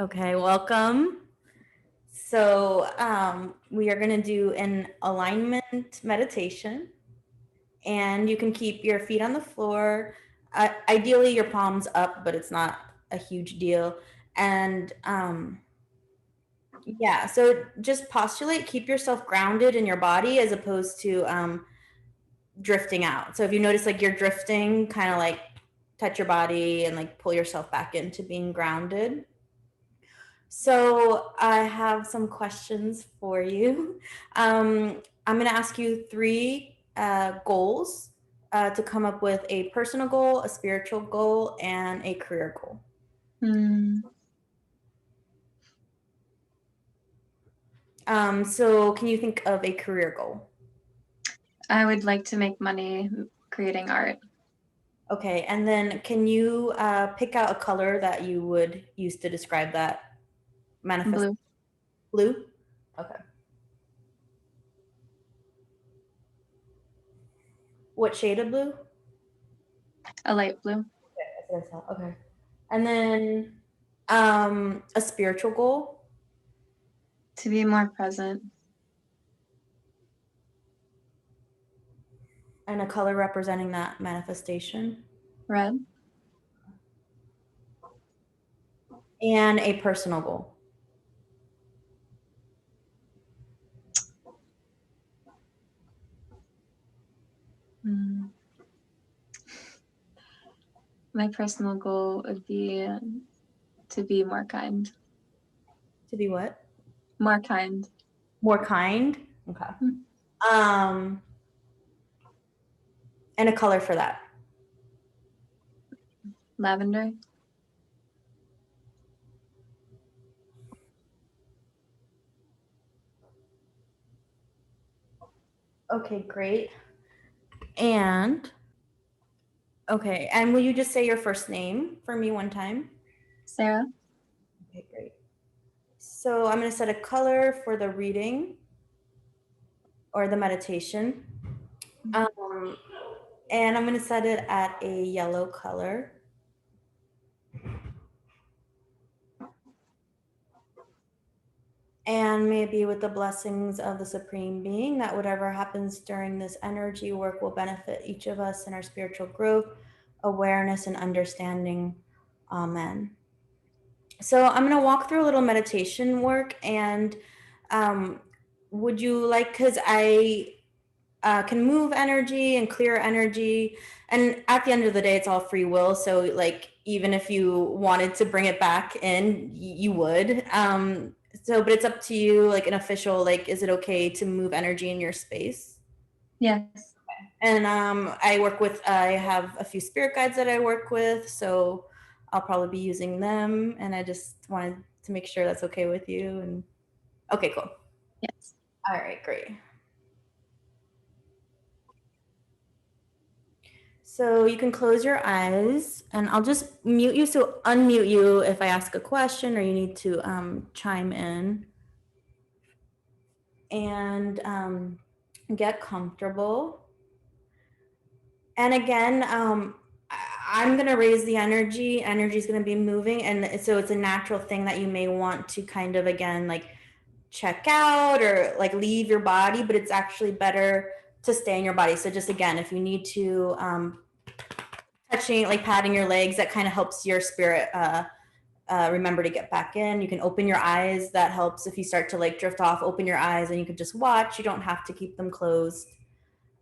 Okay, welcome. So, we are going to do an alignment meditation, and you can keep your feet on the floor. Ideally, your palms up, but it's not a huge deal. And yeah, so just postulate, keep yourself grounded in your body as opposed to drifting out. So, if you notice like you're drifting, kind of like touch your body and like pull yourself back into being grounded. So I have some questions for you. I'm going to ask you three goals to come up with a personal goal, a spiritual goal, and a career goal. So can you think of a career goal? I would like to make money creating art. Okay, and then can you pick out a color that you would use to describe that manifest? Blue. Blue? Okay. What shade of blue? A light blue. Okay, that's what I saw. Okay. And then a spiritual goal? To be more present. And a color representing that manifestation. Red. And a personal goal. My personal goal would be to be more kind. To be what? More kind. More kind? Okay. And a color for that. Lavender. Okay, great. And okay, and will you just say your first name for me one time? Sarah. Okay, great. So I'm going to set a color for the reading or the meditation. And I'm going to set it at a yellow color. And maybe with the blessings of the Supreme Being, that whatever happens during this energy work will benefit each of us in our spiritual growth, awareness, and understanding. Amen. So I'm going to walk through a little meditation work, and would you like, because I can move energy and clear energy, and at the end of the day, it's all free will. So like, even if you wanted to bring it back in, you would. So, but it's up to you, like an official, like, is it okay to move energy in your space? Yes. And I have a few spirit guides that I work with, so I'll probably be using them. And I just wanted to make sure that's okay with you. And okay, cool. Yes. All right, great. So you can close your eyes, and I'll just mute you. So unmute you if I ask a question or you need to chime in. And get comfortable. And again, I'm going to raise the energy. Energy is going to be moving. And so it's a natural thing that you may want to kind of, again, like check out or like leave your body, but it's actually better to stay in your body. So just again, if you need to touching, like patting your legs, that kind of helps your spirit remember to get back in. You can open your eyes. That helps if you start to like drift off. Open your eyes and you can just watch. You don't have to keep them closed.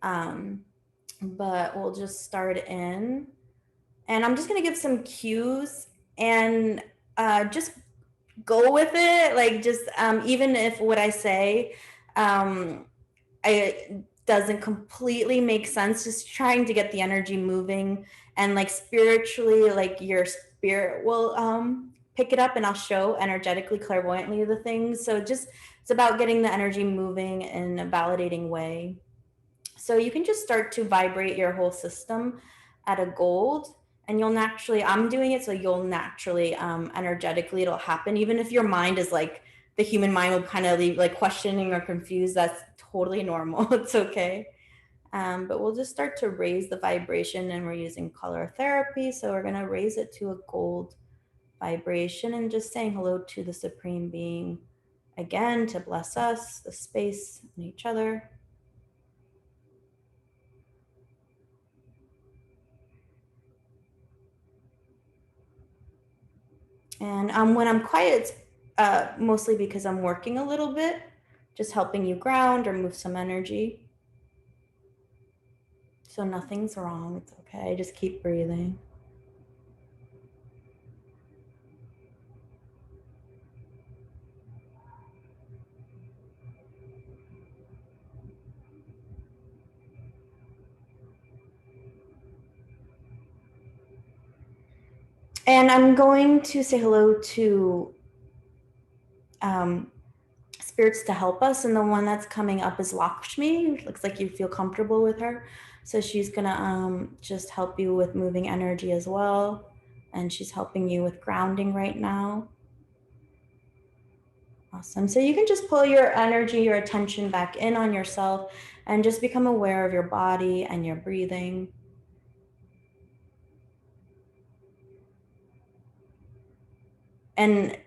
But we'll just start in. And I'm just going to give some cues and just go with it. Like just even if what I say it doesn't completely make sense, just trying to get the energy moving, and like spiritually, like your spirit will pick it up, and I'll show energetically, clairvoyantly the things. So just it's about getting the energy moving in a validating way. So you can just start to vibrate your whole system at a gold, and you'll naturally, I'm doing it so you'll naturally energetically it'll happen. Even if your mind is like, the human mind will kind of leave like questioning or confused, that's totally normal. It's okay. But we'll just start to raise the vibration, and we're using color therapy, so we're going to raise it to a gold vibration, and just saying hello to the Supreme Being again to bless us, the space, and each other. And when I'm quiet, it's mostly because I'm working a little bit, just helping you ground or move some energy. So nothing's wrong. It's okay. Just keep breathing. And I'm going to say hello to spirits to help us. And the one that's coming up is Lakshmi. Looks like you feel comfortable with her. So she's going to just help you with moving energy as well. And she's helping you with grounding right now. Awesome. So you can just pull your energy, your attention back in on yourself and just become aware of your body and your breathing. And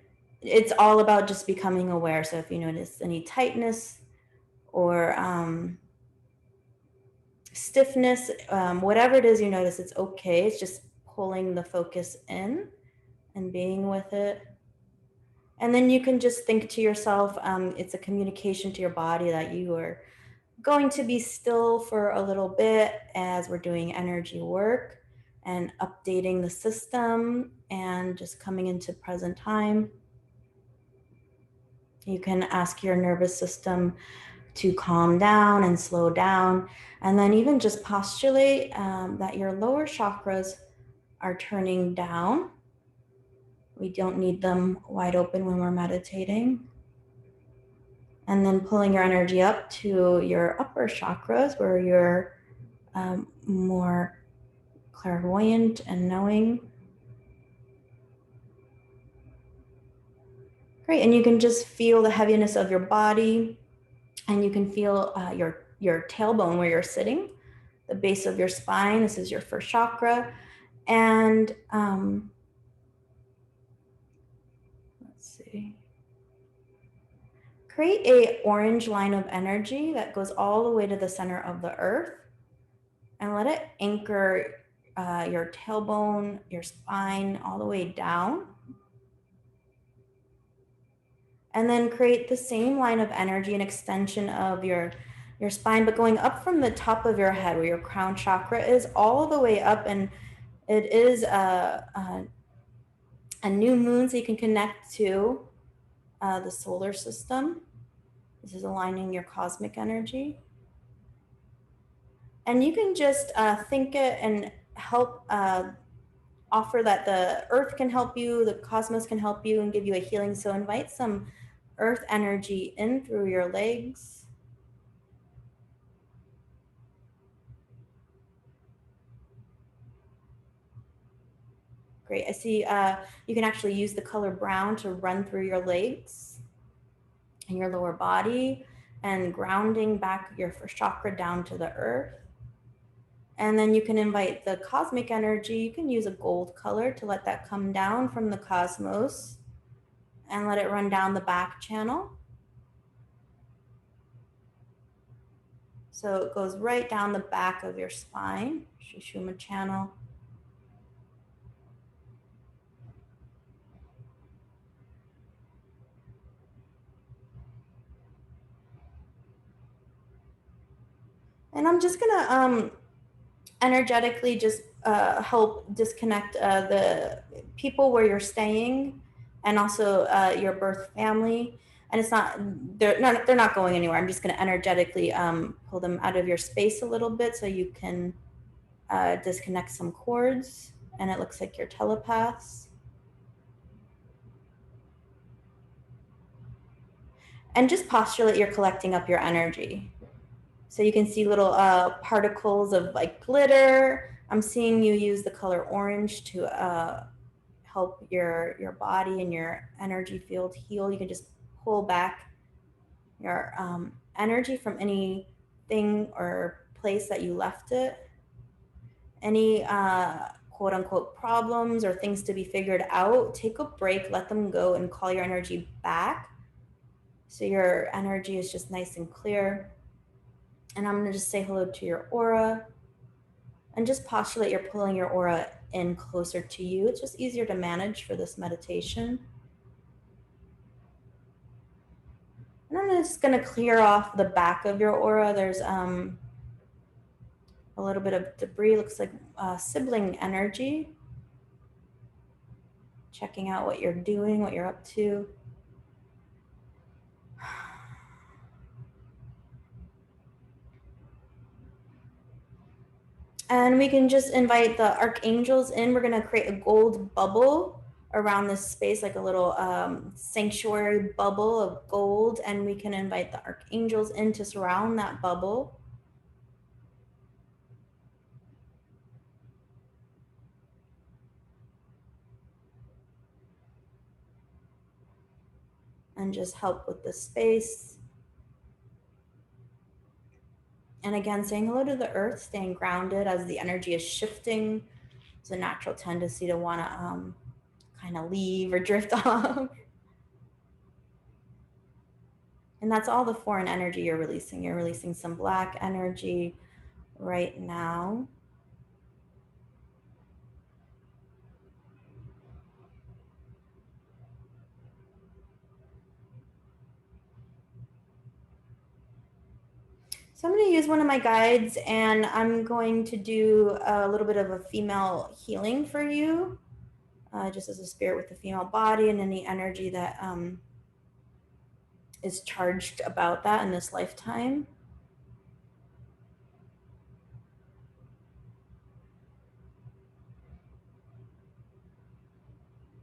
it's all about just becoming aware. So if you notice any tightness or stiffness, whatever it is you notice, it's okay. It's just pulling the focus in and being with it. And then you can just think to yourself, it's a communication to your body that you are going to be still for a little bit as we're doing energy work and updating the system and just coming into present time. You can ask your nervous system to calm down and slow down, and then even just postulate that your lower chakras are turning down. We don't need them wide open when we're meditating. And then pulling your energy up to your upper chakras where you're more clairvoyant and knowing. Great. And you can just feel the heaviness of your body, and you can feel your tailbone where you're sitting, the base of your spine. This is your first chakra. And let's see. Create a orange line of energy that goes all the way to the center of the earth, and let it anchor your tailbone, your spine, all the way down. And then create the same line of energy, an extension of your spine, but going up from the top of your head where your crown chakra is, all the way up. And it is a new moon, so you can connect to the solar system. This is aligning your cosmic energy. And you can just think it and help offer that the earth can help you, the cosmos can help you and give you a healing. So invite some earth energy in through your legs. Great. I see you can actually use the color brown to run through your legs and your lower body and grounding back your first chakra down to the earth. And then you can invite the cosmic energy. You can use a gold color to let that come down from the cosmos and let it run down the back channel. So it goes right down the back of your spine, Sushumna channel. And I'm just gonna energetically just help disconnect the people where you're staying and also your birth family. And it's not they're not going anywhere. I'm just going to energetically pull them out of your space a little bit so you can disconnect some cords. And it looks like you're telepaths. And just postulate you're collecting up your energy. So you can see little particles of like glitter. I'm seeing you use the color orange to help your body and your energy field heal. You can just pull back your energy from anything or place that you left it. Any quote unquote problems or things to be figured out, take a break, let them go, and call your energy back. So your energy is just nice and clear. And I'm going to just say hello to your aura and just postulate you're pulling your aura in closer to you. It's just easier to manage for this meditation. And I'm just going to clear off the back of your aura. There's a little bit of debris, looks like sibling energy. Checking out what you're doing, what you're up to. And we can just invite the archangels in. We're going to create a gold bubble around this space, like a little sanctuary bubble of gold. And we can invite the archangels in to surround that bubble. And just help with the space. And again, saying hello to the earth, staying grounded as the energy is shifting. It's a natural tendency to want to kind of leave or drift off. And that's all the foreign energy you're releasing. You're releasing some black energy right now. So I'm going to use one of my guides and I'm going to do a little bit of a female healing for you, just as a spirit with the female body and any energy that is charged about that in this lifetime.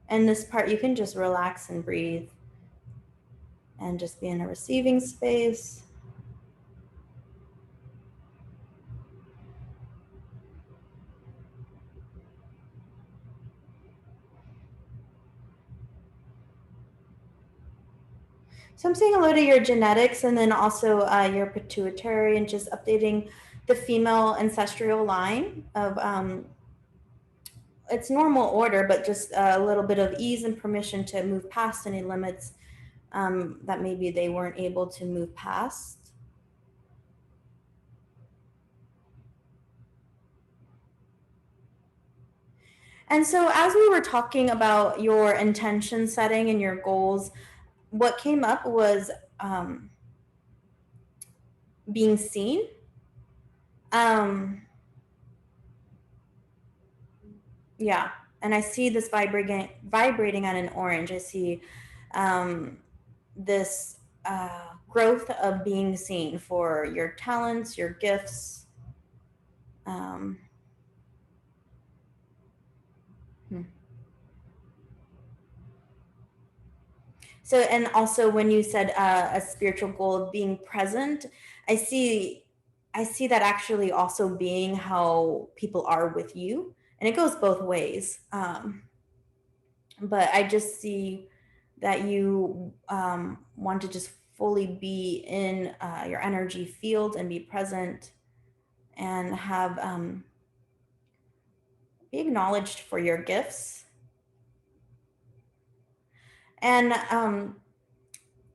And this part, you can just relax and breathe and just be in a receiving space. So I'm saying hello to your genetics and then also your pituitary and just updating the female ancestral line of it's normal order, but just a little bit of ease and permission to move past any limits that maybe they weren't able to move past. And so as we were talking about your intention setting and your goals, what came up was being seen. Yeah, and I see this vibrating on an orange. I see this growth of being seen for your talents, your gifts. So, and also when you said a spiritual goal of being present, I see that actually also being how people are with you, and it goes both ways. But I just see that you want to just fully be in your energy field and be present and have be acknowledged for your gifts and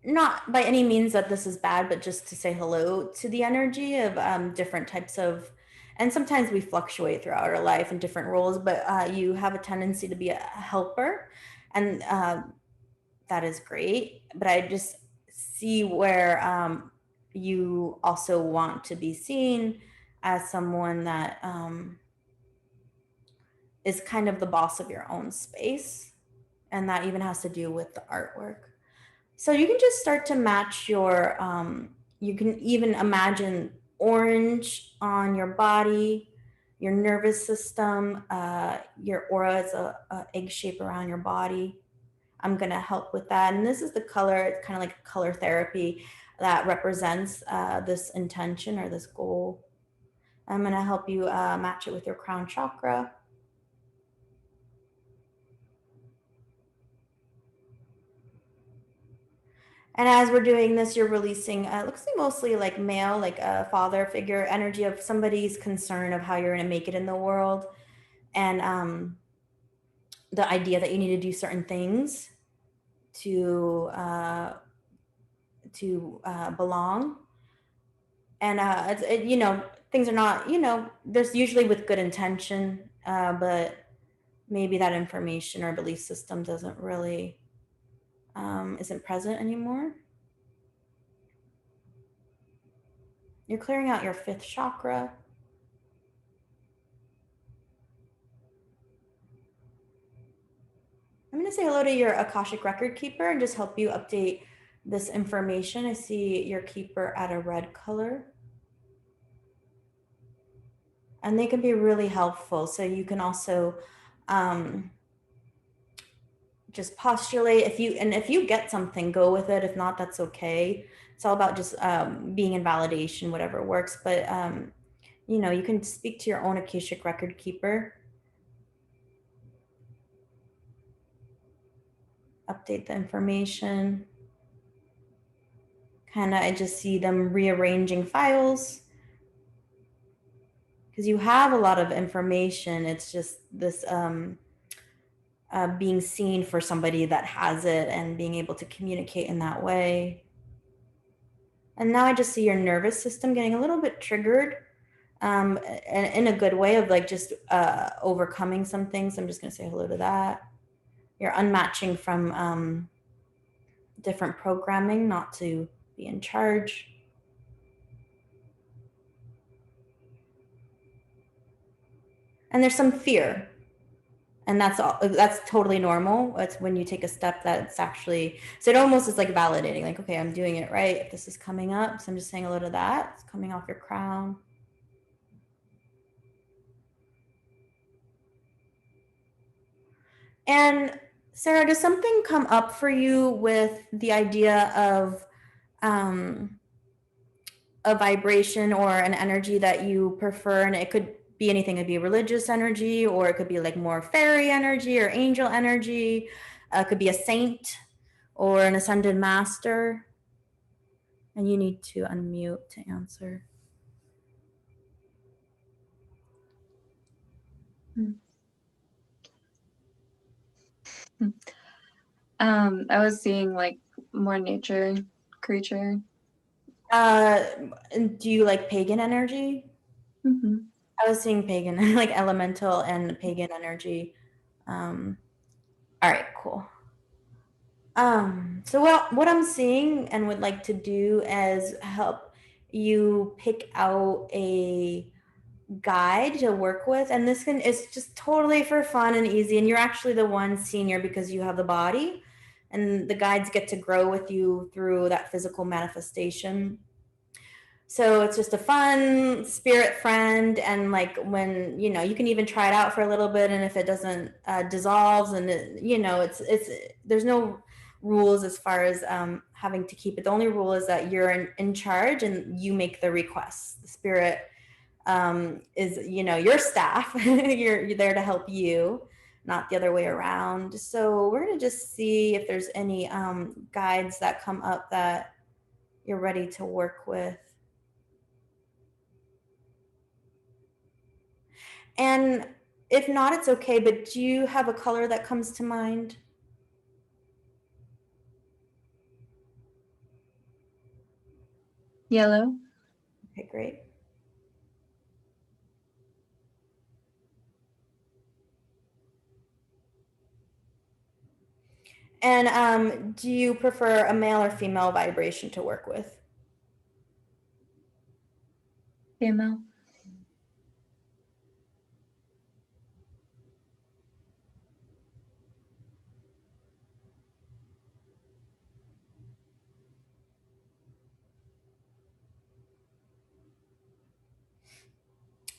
not by any means that this is bad, but just to say hello to the energy of different types of, and sometimes we fluctuate throughout our life in different roles, but you have a tendency to be a helper, and that is great. But I just see where you also want to be seen as someone that is kind of the boss of your own space. And that even has to do with the artwork. So you can just start to match your, you can even imagine orange on your body, your nervous system, your aura is a egg shape around your body. I'm going to help with that. And this is the color, it's kind of like a color therapy that represents this intention or this goal. I'm going to help you match it with your crown chakra. And as we're doing this, you're releasing, looks like mostly like male, like a father figure energy of somebody's concern of how you're going to make it in the world. and the idea that you need to do certain things to belong. And things are not, there's usually with good intention, but maybe that information or belief system doesn't really isn't present anymore. You're clearing out your fifth chakra. I'm going to say hello to your Akashic record keeper and just help you update this information. I see your keeper at a red color. And they can be really helpful. So you can also just postulate. If you get something, go with it. If not, that's okay. It's all about just being in validation, whatever works. But you can speak to your own Akashic record keeper, update the information. Kind of, I just see them rearranging files because you have a lot of information. It's just this being seen for somebody that has it and being able to communicate in that way. And now I just see your nervous system getting a little bit triggered, and in a good way of like just overcoming some things. I'm just going to say hello to that. You're unmatching from different programming, not to be in charge. And there's some fear, and that's totally normal. It's when you take a step that's actually, so it almost is like validating, like, okay, I'm doing it right if this is coming up. So I'm just saying hello to that. It's coming off your crown. And Sarah, does something come up for you with the idea of a vibration or an energy that you prefer? And it could be anything. It could be religious energy, or it could be like more fairy energy or angel energy. It could be a saint or an ascended master. And you need to unmute to answer. I was seeing like more nature creature. Do you like pagan energy? Mm-hmm. I was seeing pagan, like elemental and pagan energy. All right, cool. So what I'm seeing and would like to do is help you pick out a guide to work with, and this is just totally for fun and easy, and you're actually the one senior because you have the body, and the guides get to grow with you through that physical manifestation. So it's just a fun spirit friend, and like when you can even try it out for a little bit, and if it doesn't dissolves, and it's there's no rules as far as having to keep it. The only rule is that you're in charge and you make the requests. The spirit is your staff. You're there to help you, not the other way around. So we're going to just see if there's any guides that come up that you're ready to work with. And if not, it's okay, but do you have a color that comes to mind? Yellow. Okay, great. And do you prefer a male or female vibration to work with? Female.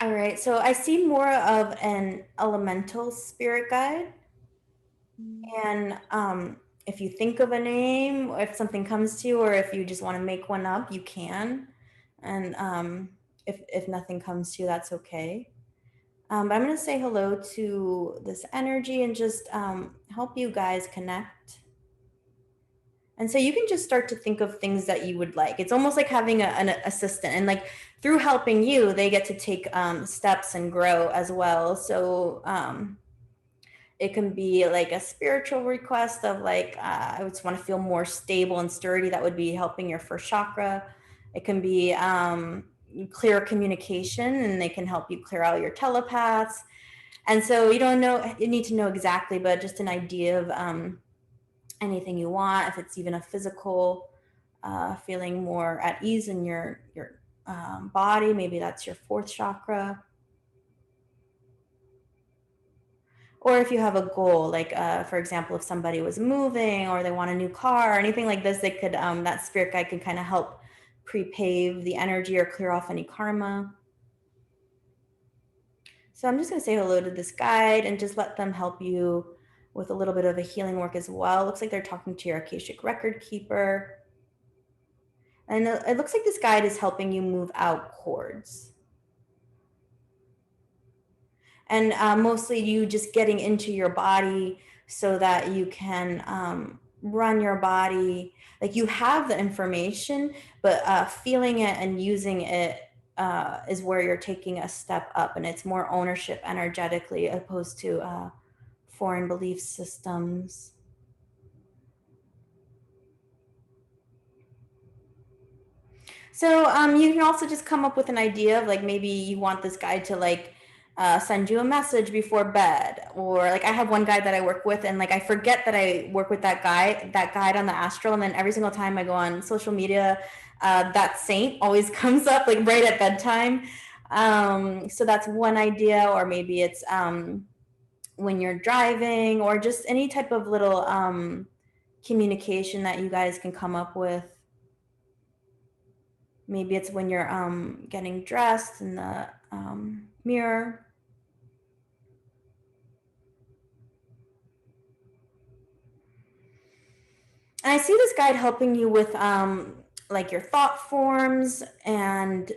All right, so I see more of an elemental spirit guide. And if you think of a name, or if something comes to you, or if you just want to make one up, you can. And if nothing comes to you, that's okay. But I'm going to say hello to this energy and just help you guys connect. And so you can just start to think of things that you would like. It's almost like having an assistant, and like through helping you, they get to take steps and grow as well. So it can be like a spiritual request of like, I just want to feel more stable and sturdy. That would be helping your first chakra. It can be clear communication, and they can help you clear out your telepaths. And so you don't know, you need to know exactly, but just an idea of anything you want. If it's even a physical feeling more at ease in your body, maybe that's your fourth chakra. Or if you have a goal, like for example, if somebody was moving or they want a new car or anything like this, they could that spirit guide could kind of help prepave the energy or clear off any karma. So I'm just going to say hello to this guide and just let them help you with a little bit of a healing work as well. Looks like they're talking to your Akashic record keeper. And it looks like this guide is helping you move out cords. And mostly you just getting into your body so that you can run your body. Like you have the information, but feeling it and using it is where you're taking a step up, and it's more ownership energetically opposed to foreign belief systems. So you can also just come up with an idea of like maybe you want this guide to like send you a message before bed, or like I have one guide that I work with, and like I forget that I work with that guide on the astral, and then every single time I go on social media, that saint always comes up like right at bedtime. So that's one idea, or maybe it's when you're driving, or just any type of little communication that you guys can come up with. Maybe it's when you're getting dressed in the mirror. And I see this guide helping you with like your thought forms and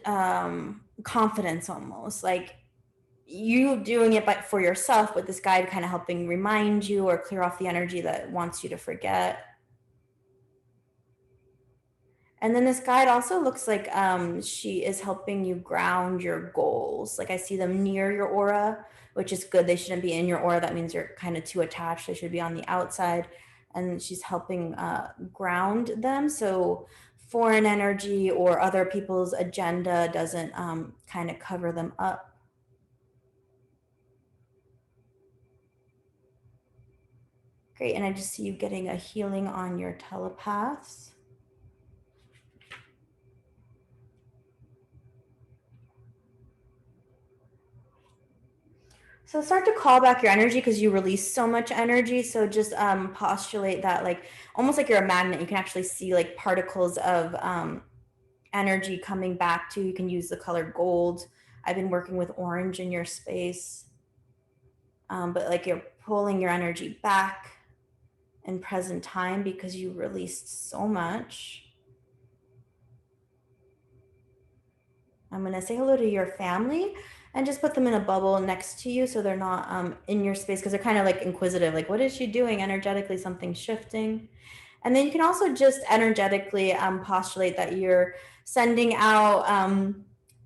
confidence, almost like you doing it but for yourself, but this guide kind of helping remind you or clear off the energy that wants you to forget. And then this guide also looks like she is helping you ground your goals. Like I see them near your aura, which is good. They shouldn't be in your aura. That means you're kind of too attached. They should be on the outside. And she's helping ground them. So foreign energy or other people's agenda doesn't kind of cover them up. Great. And I just see you getting a healing on your telepaths. So start to call back your energy because you release so much energy. So just postulate that like almost like you're a magnet. You can actually see like particles of energy coming back to you. You can use the color gold. I've been working with orange in your space. But like you're pulling your energy back in present time because you released so much. I'm going to say hello to your family and just put them in a bubble next to you so they're not in your space, because they're kind of like inquisitive, like what is she doing energetically, something's shifting. And then you can also just energetically postulate that you're sending out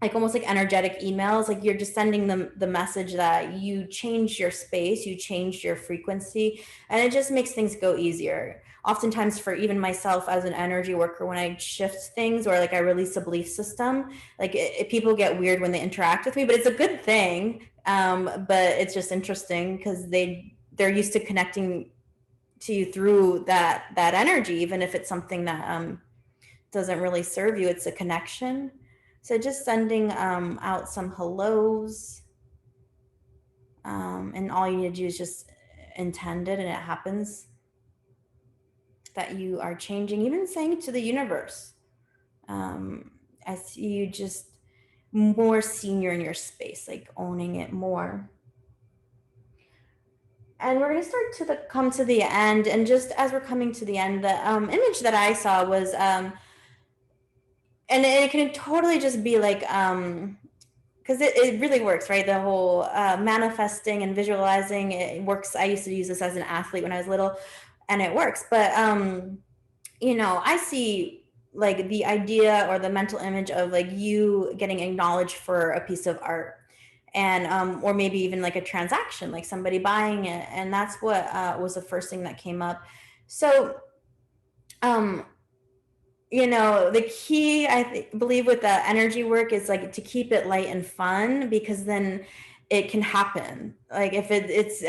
like almost like energetic emails, like you're just sending them the message that you changed your space, you changed your frequency, and it just makes things go easier. Oftentimes for even myself as an energy worker, when I shift things or like I release a belief system, like people get weird when they interact with me, but it's a good thing. But it's just interesting because they're used to connecting to you through that energy, even if it's something that doesn't really serve you. It's a connection. So just sending out some hellos, and all you need to do is just intend it, and it happens. That you are changing, even saying it to the universe. I see you just more senior in your space, like owning it more. And we're going to start to come to the end. And just as we're coming to the end, the image that I saw was, and it can totally just be like, because it really works, right? The whole manifesting and visualizing, it works. I used to use this as an athlete when I was little, and it works. But, I see like the idea or the mental image of like you getting acknowledged for a piece of art, and or maybe even like a transaction, like somebody buying it, and that's what was the first thing that came up. So um the key believe with the energy work is like to keep it light and fun, because then it can happen. Like if it's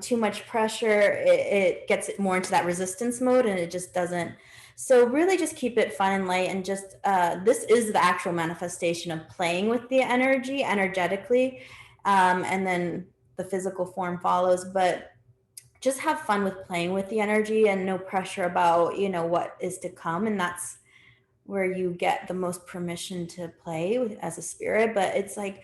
too much pressure, it gets it more into that resistance mode, and it just doesn't. So really just keep it fun and light, and just this is the actual manifestation of playing with the energy energetically, and then the physical form follows. But just have fun with playing with the energy, and no pressure about what is to come. And that's where you get the most permission to play with, as a spirit. But it's like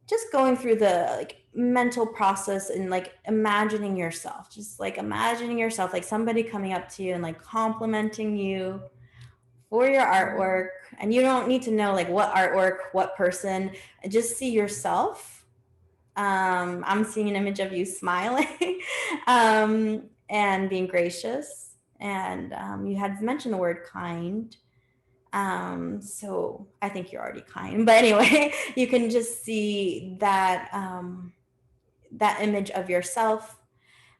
just going through the like mental process, and like imagining yourself, just like imagining yourself like somebody coming up to you and like complimenting you for your artwork. And you don't need to know like what artwork, what person. Just see yourself. I'm seeing an image of you smiling, and being gracious. And you had mentioned the word kind. So I think you're already kind. But anyway, you can just see that that image of yourself.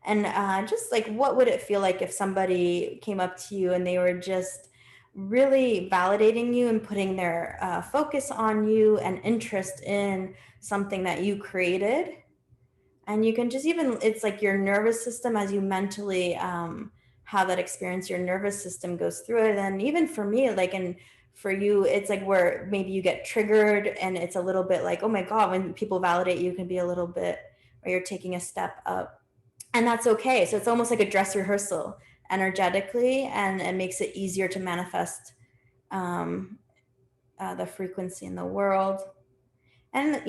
And just like, what would it feel like if somebody came up to you and they were just really validating you and putting their focus on you and interest in something that you created. And you can just even, it's like your nervous system, as you mentally have that experience, your nervous system goes through it. And even for me, like, and for you, it's like where maybe you get triggered, and it's a little bit like, oh my God, when people validate you, can be a little bit, or you're taking a step up. And that's okay. So it's almost like a dress rehearsal energetically, and it makes it easier to manifest um, the frequency in the world. And,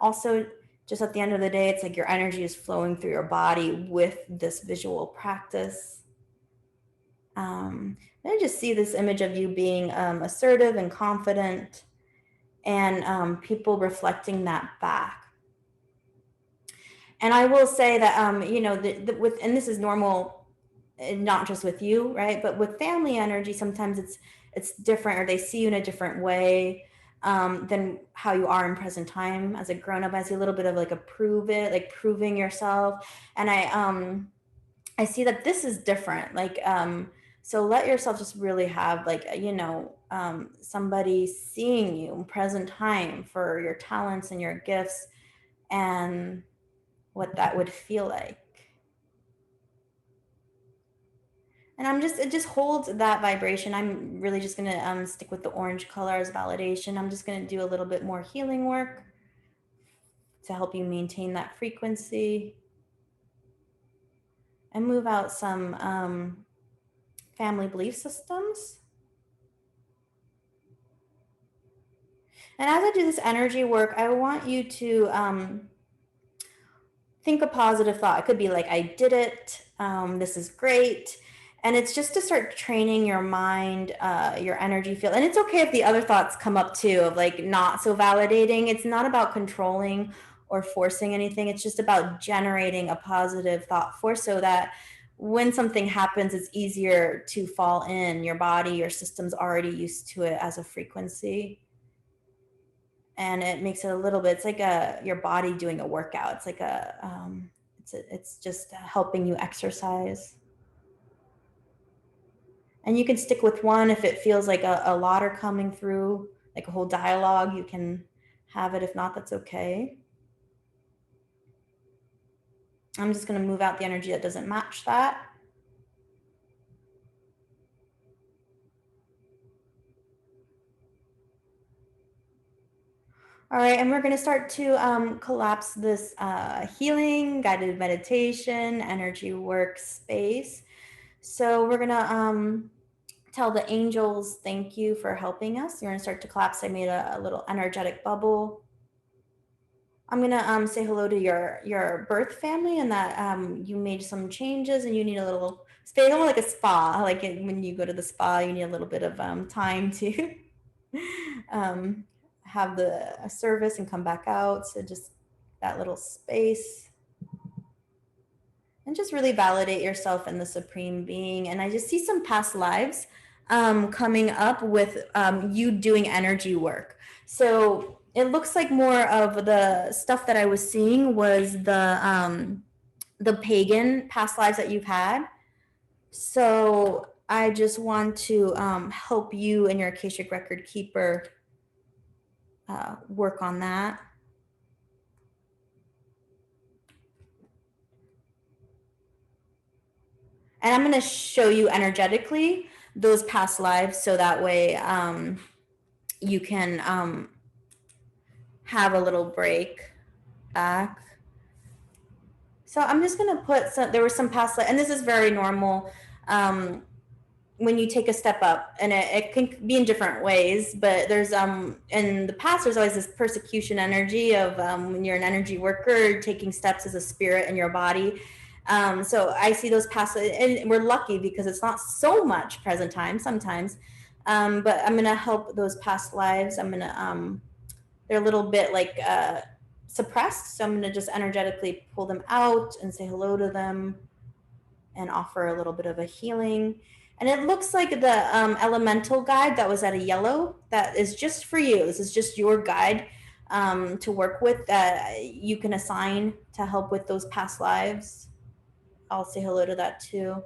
also, just at the end of the day, it's like your energy is flowing through your body with this visual practice. And I just see this image of you being assertive and confident, and people reflecting that back. And I will say that, with, and this is normal, not just with you, right? But with family energy, sometimes it's different, or they see you in a different way than how you are in present time as a grown up. I see a little bit of like like proving yourself. And I see that this is different. Like so let yourself just really have like somebody seeing you in present time for your talents and your gifts, and what that would feel like. And it just holds that vibration. I'm really just going to stick with the orange color as validation. I'm just going to do a little bit more healing work to help you maintain that frequency, and move out some family belief systems. And as I do this energy work, I want you to think a positive thought. It could be like, I did it. This is great. And it's just to start training your mind, your energy field. And it's okay if the other thoughts come up too, of like not so validating. It's not about controlling or forcing anything. It's just about generating a positive thought force, so that when something happens, it's easier to fall in. Your body, your system's already used to it as a frequency. And it makes it a little bit, it's like your body doing a workout. It's like it's just helping you exercise. And you can stick with one if it feels like a lot are coming through, like a whole dialogue. You can have it. If not, that's okay. I'm just going to move out the energy that doesn't match that. All right, and we're going to start to collapse this healing, guided meditation, energy work space. So we're going to tell the angels thank you for helping us. You're going to start to collapse. I made a little energetic bubble. I'm going to say hello to your birth family, and that you made some changes and you need a little space, almost like a spa. Like when you go to the spa, you need a little bit of time to um, have the service and come back out. So just that little space. And just really validate yourself in the supreme being. And I just see some past lives coming up with you doing energy work. So it looks like more of the stuff that I was seeing was the pagan past lives that you've had. So I just want to help you and your Akashic record keeper work on that. And I'm going to show you energetically those past lives so that way you can have a little break back. So I'm just going to put some, there were some past lives, and this is very normal when you take a step up, and it can be in different ways, but there's in the past there's always this persecution energy of when you're an energy worker taking steps as a spirit in your body. So I see those past, and we're lucky because it's not so much present time sometimes, but I'm gonna help those past lives. I'm gonna they're a little bit like suppressed, so I'm gonna just energetically pull them out and say hello to them and offer a little bit of a healing. And it looks like the elemental guide that was at a yellow, that is just for you. This is just your guide to work with, that you can assign to help with those past lives. I'll say hello to that too.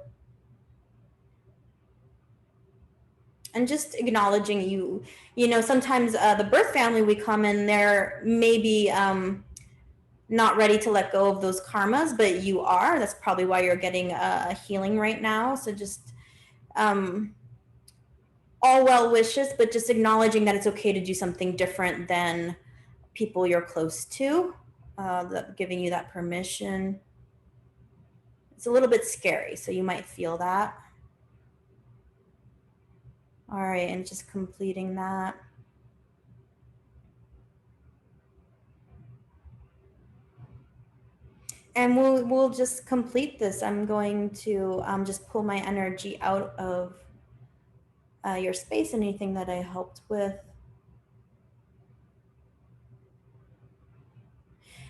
And just acknowledging you. You know, sometimes the birth family we come in, they're maybe not ready to let go of those karmas, but you are. That's probably why you're getting a healing right now. So just all well wishes, but just acknowledging that it's okay to do something different than people you're close to, giving you that permission. It's a little bit scary, so you might feel that. All right, and just completing that. And we'll just complete this. I'm going to just pull my energy out of your space, anything that I helped with.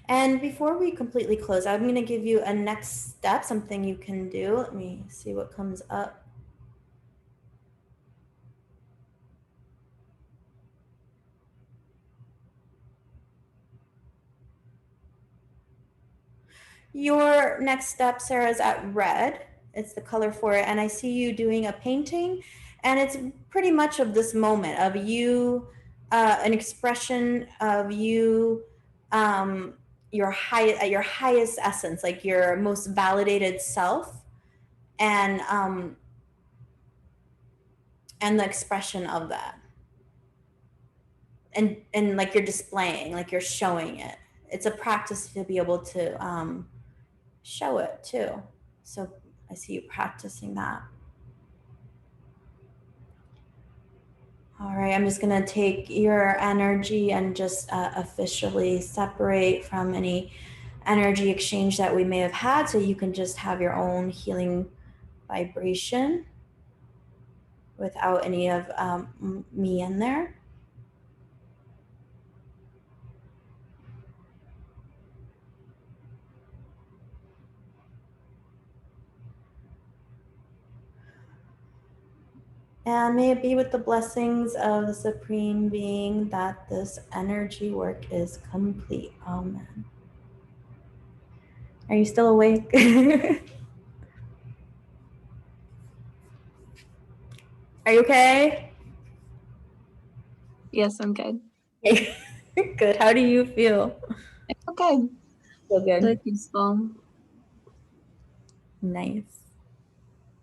And before we completely close, I'm going to give you a next step, something you can do. Let me see what comes up. Your next step, Sarah, is at red. It's the color for it. And I see you doing a painting. And it's pretty much of this moment of you, an expression of you, at your highest essence, like your most validated self, and the expression of that. And like you're displaying, like you're showing it. It's a practice to be able to show it too. So I see you practicing that. All right, I'm just going to take your energy and just officially separate from any energy exchange that we may have had, so you can just have your own healing vibration without any of me in there. And may it be with the blessings of the Supreme Being that this energy work is complete. Amen. Are you still awake? Are you okay? Yes, I'm good. Good. How do you feel? Okay. Feel good. Really peaceful. Nice.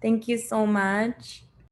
Thank you so much.